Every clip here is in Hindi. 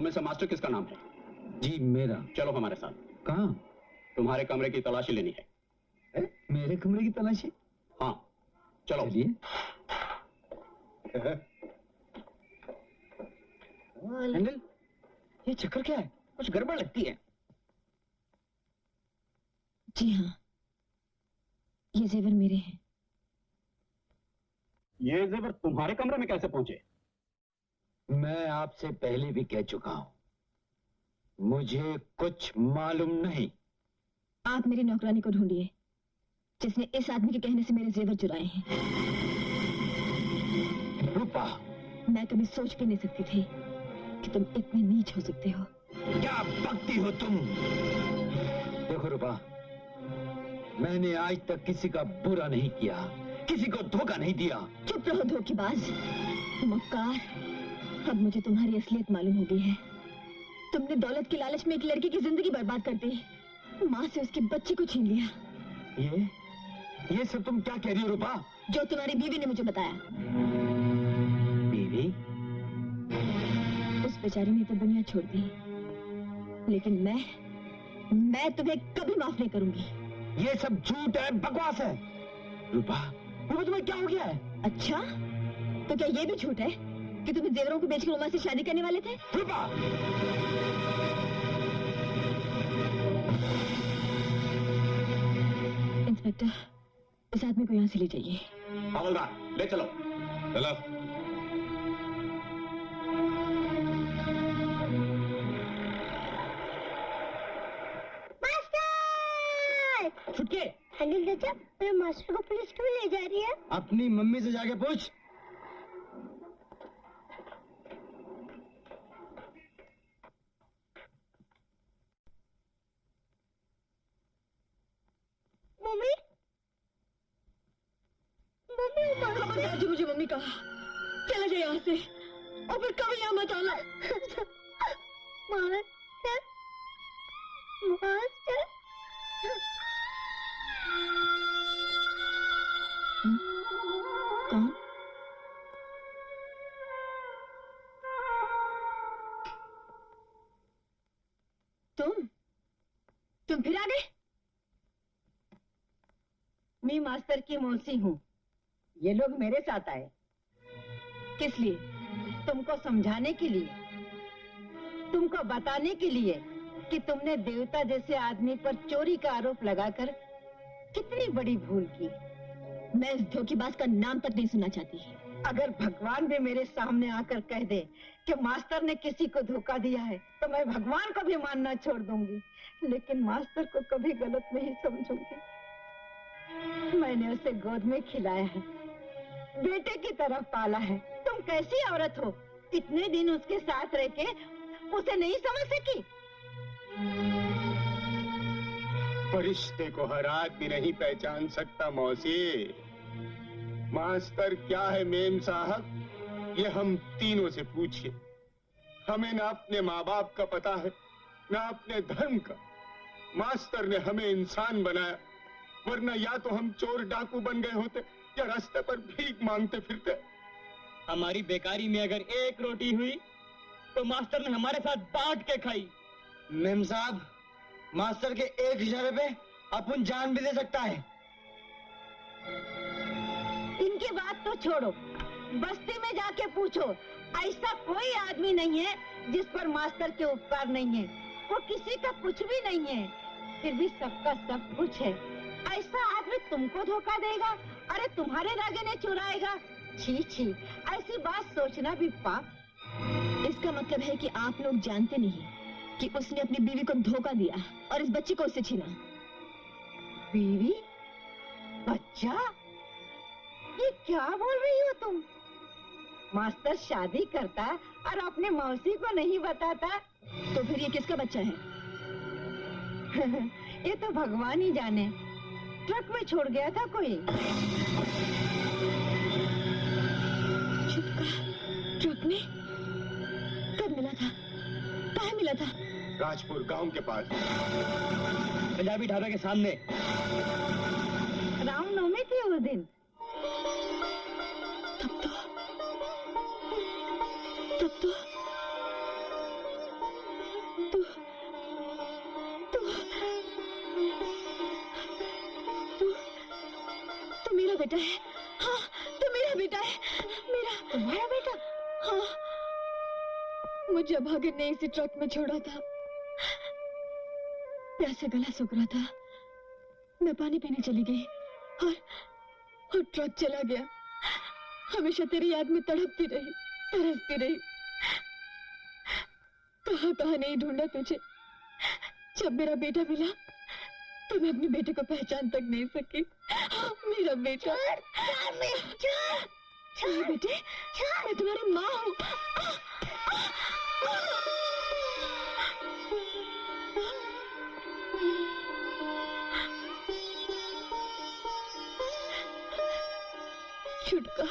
तुम में से मास्टर किसका नाम है? जी मेरा। चलो हमारे साथ। कहाँ? तुम्हारे कमरे की तलाशी लेनी है। मेरे कमरे की तलाशी? हाँ चलो। चलिए। हैंडल, ये चक्कर क्या है? कुछ गड़बड़ लगती है। जी हाँ, ये जेवर मेरे हैं। ये जेवर तुम्हारे कमरे में कैसे पहुंचे? मैं आपसे पहले भी कह चुका हूं, मुझे कुछ मालूम नहीं। आप मेरी नौकरानी को ढूंढिए जिसने इस आदमी के कहने से मेरे जेवर चुराए हैं। रूपा, मैं कभी सोच भी नहीं सकती थी कि तुम इतने नीच हो सकते हो। क्या बकती हो तुम? देखो रूपा, मैंने आज तक किसी का बुरा नहीं किया, किसी को धोखा नहीं दिया। चुप रहो धोखेबाज, मक्कार। अब मुझे तुम्हारी असलियत मालूम हो गई है। तुमने दौलत की लालच में एक लड़की की जिंदगी बर्बाद कर दी, माँ से उसके बच्चे को छीन लिया। ये सब तुम क्या कह रही हो रूपा? जो तुम्हारी बीवी ने मुझे बताया। बीवी? उस बेचारी ने तो दुनिया छोड़ दी, लेकिन मैं तुम्हें कभी माफ नहीं करूंगी। ये सब झूठ है, बकवास है। रूपा, रूपा तुम्हें क्या हो गया है? अच्छा, तो क्या ये भी झूठ है कि तुम जेवरों को बेचकर उमा से शादी करने वाले थे? रूपा! इंस्पेक्टर, इस आदमी को यहाँ से ले जाइए। हवलदार, ले चलो। चलो। छुटके। हैंडल चाचा, मेरे मास्टर को पुलिस क्यों ले जा रही है? अपनी मम्मी से जाके पूछ। मम्मी, मम्मी, खबरदार जो मुझे मम्मी कहा, चला जाए यहाँ से और फिर कभी यहाँ मत आना। Master, master. कौन? तुम फिर आ गए? मैं मास्टर की मौसी हूँ। ये लोग मेरे साथ आए। किस लिए? तुमको समझाने के लिए, तुमको बताने के लिए कि तुमने देवता जैसे आदमी पर चोरी का आरोप लगाकर कितनी बड़ी भूल की। मैं इस धोखेबाज का नाम तक नहीं सुनना चाहती। अगर भगवान भी मेरे सामने आकर कह दे कि मास्टर ने किसी को धोखा दिया है, तो मैं भगवान को भी मानना छोड़ दूंगी, लेकिन मास्टर को कभी गलत नहीं समझूंगी। मैंने उसे गोद में खिलाया है, बेटे की तरह पाला है। तुम कैसी औरत हो, इतने दिन उसके साथ रह के उसे नहीं समझ सकी? रिश्ते को हर आदमी नहीं पहचान सकता मौसी। मास्टर क्या है मेम साहब, ये हम तीनों से पूछिए। हमें ना अपने माँ बाप का पता है, ना अपने धर्म का। मास्टर ने हमें इंसान बनाया, वरना या तो हम चोर डाकू बन गए होते या रास्ते पर भीख मांगते फिरते। हमारी बेकारी में अगर एक रोटी हुई तो मास्टर ने हमारे साथ बांट के खाई। मेम साहब, मास्टर के एक इशारे पे अपन जान भी दे सकता है। इनकी बात तो छोड़ो, बस्ती में जाके पूछो, ऐसा कोई आदमी नहीं है जिस पर मास्टर के उपकार नहीं है। वो किसी का कुछ भी नहीं है, फिर भी सबका सब कुछ है। ऐसा आदमी तुमको धोखा देगा? अरे तुम्हारे राजे ने चुराएगा? छी छी, ऐसी बात सोचना भी पाप। इसका मतलब है कि आप लोग जानते नहीं कि उसने अपनी बीवी को धोखा दिया और इस बच्ची को उससे छीना। बीवी? बच्चा? ये क्या बोल रही हो तुम? मास्टर शादी करता और अपने मौसी को नहीं बताता, तो फिर ये किसका बच्चा है? ये तो भगवान ही जाने। ट्रक में छोड़ गया था कोई। ट्रक में? कब मिला था? कहाँ मिला था? राजपुर गांव के पास, पंजाबी ढाबे के सामने। रामनवमी थी उस दिन। तब तो बेटा है। हाँ, तो मेरा बेटा है। मेरा, तुम्हारा बेटा? हाँ, मुझे अभागे ने इसी ट्रक में छोड़ा था। प्यास से गला सूख रहा था। मैं पानी पीने चली गई और ट्रक चला गया। हमेशा तेरी याद में तड़पती रही, तरसती रही। कहाँ कहाँ नहीं ढूंढा तुझे। जब मेरा बेटा मिला तो मैं अपने बेटे को पहचान तक नहीं सकी। मेरा बेटा। छोड़ बेटे, मैं तुम्हारी माँ हूँ। छुटका,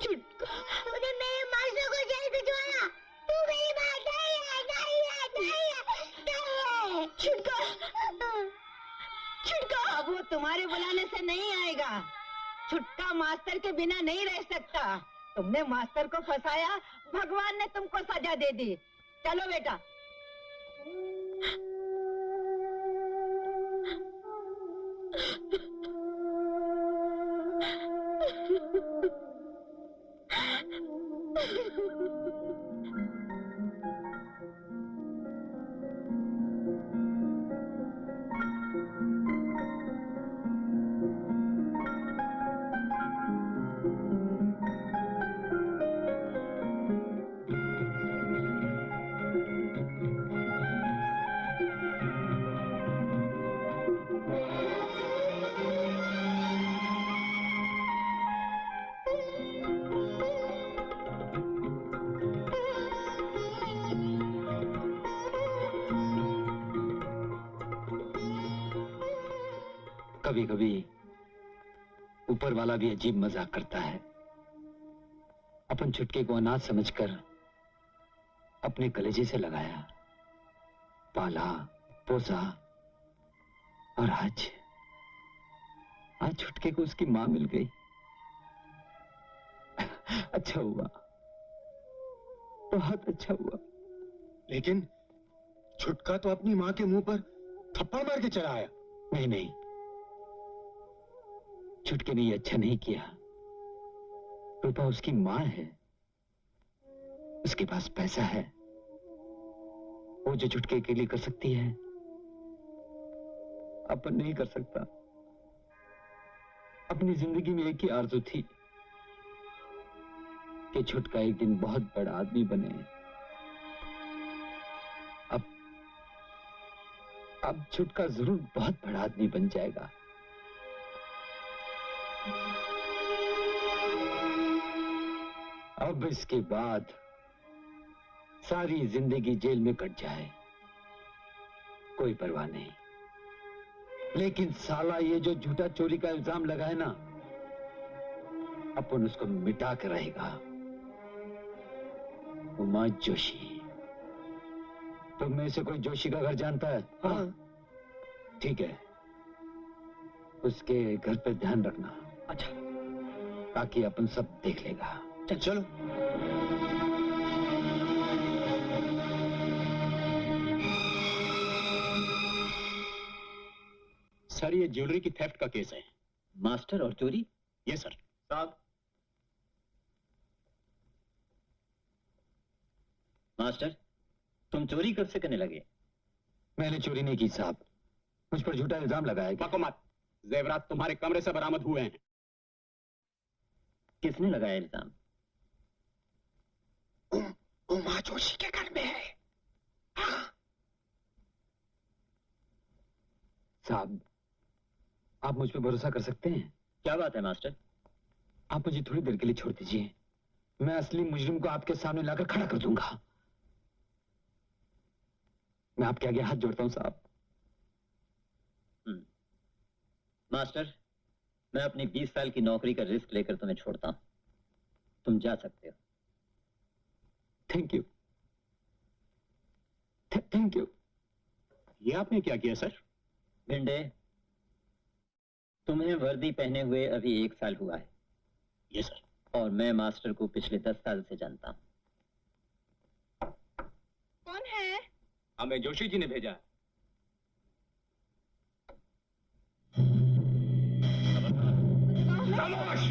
छुटका। मुझे मेरे मास्टर को जेल भिजवाया। तू मेरी बात नहीं है। छुटका, छुटका। अब वो तुम्हारे बुलाने से नहीं आएगा। छुटका मास्टर के बिना नहीं रह सकता। तुमने मास्टर को फंसाया, भगवान ने तुमको सजा दे दी। चलो बेटा। कभी कभी ऊपर वाला भी अजीब मजाक करता है। अपन छुटके को अनाथ समझकर अपने कलेजे से लगाया, पाला, पोसा, और आज छुटके को उसकी मां मिल गई। अच्छा हुआ, बहुत अच्छा हुआ। लेकिन छुटका तो अपनी माँ के मुंह पर थप्पड़ मार के चला आया। नहीं नहीं, छुटके ने ये अच्छा नहीं किया। रूपा उसकी मां है, उसके पास पैसा है। वो जो छुटके के लिए कर सकती है, अपन नहीं कर सकता। अपनी जिंदगी में एक ही आरज़ू थी कि छुटका एक दिन बहुत बड़ा आदमी बने। अब छुटका जरूर बहुत बड़ा आदमी बन जाएगा। अब इसके बाद सारी जिंदगी जेल में कट जाए, कोई परवाह नहीं। लेकिन साला ये जो झूठा चोरी का इल्जाम लगाए ना, अपन उसको मिटा कर रहेगा। उमा जोशी, तुम में से कोई जोशी का घर जानता है? हाँ। ठीक है, उसके घर पे ध्यान रखना। अच्छा, ताकि अपन सब देख लेगा। चलो। सर, ये ज्वेलरी की थेफ्ट का केस है। मास्टर और चोरी? ये सर। साहब, मास्टर, तुम चोरी कब से करने लगे? मैंने चोरी नहीं की साहब, मुझ पर झूठा इल्जाम लगाया गया। बको मत, जेवरात तुम्हारे कमरे से बरामद हुए हैं। किसने लगाया इल्जाम? उमा जोशी के घर में है। हाँ। साहब, आप मुझ पर भरोसा कर सकते हैं। क्या बात है मास्टर? आप मुझे थोड़ी देर के लिए छोड़ दीजिए, मैं असली मुजरिम को आपके सामने लाकर खड़ा कर दूंगा। मैं आपके आगे हाथ जोड़ता हूं साहब। मास्टर, मैं अपनी 20 साल की नौकरी का रिस्क लेकर तुम्हें छोड़ता हूं। तुम जा सकते हो। Thank you, thank you. ये आपने क्या किया सर? भिंडे, तुम्हें वर्दी पहने हुए अभी 1 साल हुआ है। ये सर। और मैं मास्टर को पिछले 10 साल से जानता हूं। कौन है? हमें जोशी जी ने भेजा है। खामोश।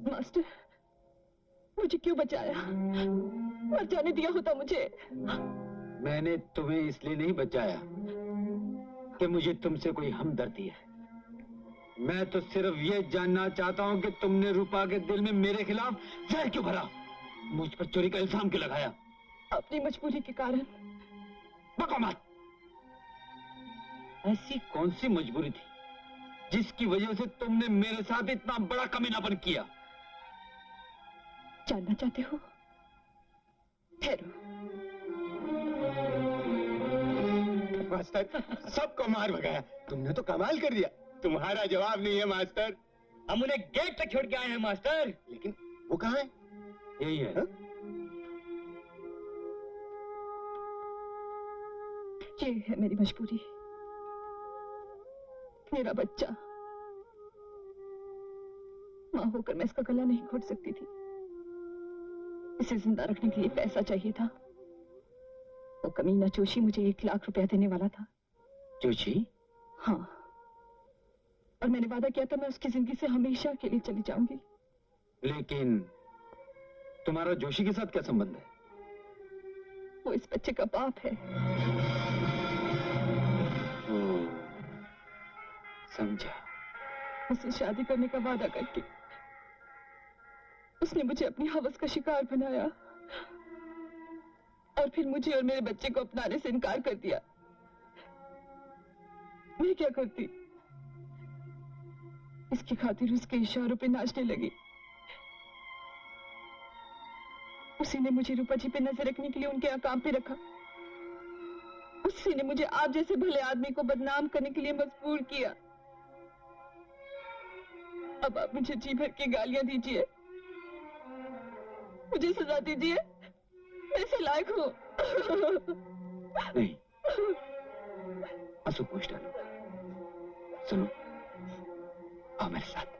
मास्टर, मुझे क्यों बचाया? मर जाने दिया होता मुझे। मैंने तुम्हें इसलिए नहीं बचाया कि मुझे तुमसे कोई हमदर्दी है। मैं तो सिर्फ ये जानना चाहता हूं कि तुमने रूपा के दिल में मेरे खिलाफ जहर क्यों भरा, मुझ पर चोरी का इल्जाम क्यों लगाया? अपनी मजबूरी के कारण। बको मत। ऐसी कौन सी मजबूरी थी जिसकी वजह से तुमने मेरे साथ इतना बड़ा कमीनापन किया? जानना चाहते हो? ठहरो। मास्टर, सबको मार भगाया। तुमने तो कमाल कर दिया। तुम्हारा जवाब नहीं है मास्टर। हम उन्हें गेट तक छोड़ के आए हैं मास्टर। लेकिन वो कहाँ है? यही है। हा? ये है मेरी मजबूरी। मेरा बच्चा। मां होकर मैं इसका गला नहीं घोट सकती थी। इसे जिंदा रखने के लिए पैसा चाहिए था। वो कमीना जोशी मुझे 1 लाख रुपया देने वाला था। जोशी? हाँ, और मैंने वादा किया था मैं उसकी जिंदगी से हमेशा के लिए चली जाऊंगी। लेकिन तुम्हारा जोशी के साथ क्या संबंध है? वो इस बच्चे का बाप है। समझा। उससे शादी करने का वादा करके उसने मुझे अपनी हवस का शिकार बनाया और फिर मुझे और मेरे बच्चे को अपनाने से इनकार कर दिया। मैं क्या करती? इसकी खातिर उसके इशारों पे नाचने लगी। उसी ने मुझे रूपा जी पे नजर रखने के लिए उनके यहाँ काम पे रखा। उसी ने मुझे आप जैसे भले आदमी को बदनाम करने के लिए मजबूर किया। अब आप मुझे जी भर के गालियां दीजिए, मुझे सजा दीजिए। मैं इसे लायक हूँ। नहीं, आंसू पोंछ डालो। सुनो, आओ मेरे साथ।